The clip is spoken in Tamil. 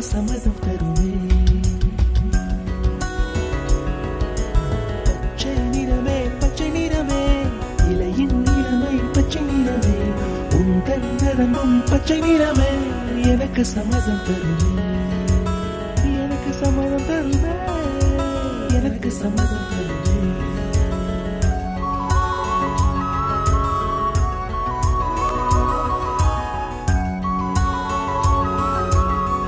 சம்மதம் தருமே. பச்சை நிறமே பச்சை நிறமே, இலையின் நிறமை பச்சை நிறமே, உங்கள் நிறமும் பச்சை நிறமே, எனக்கு சம்மதம் தருமே, எனக்கு சம்மதம் தருமே, எனக்கு சம்மதம் தருமே.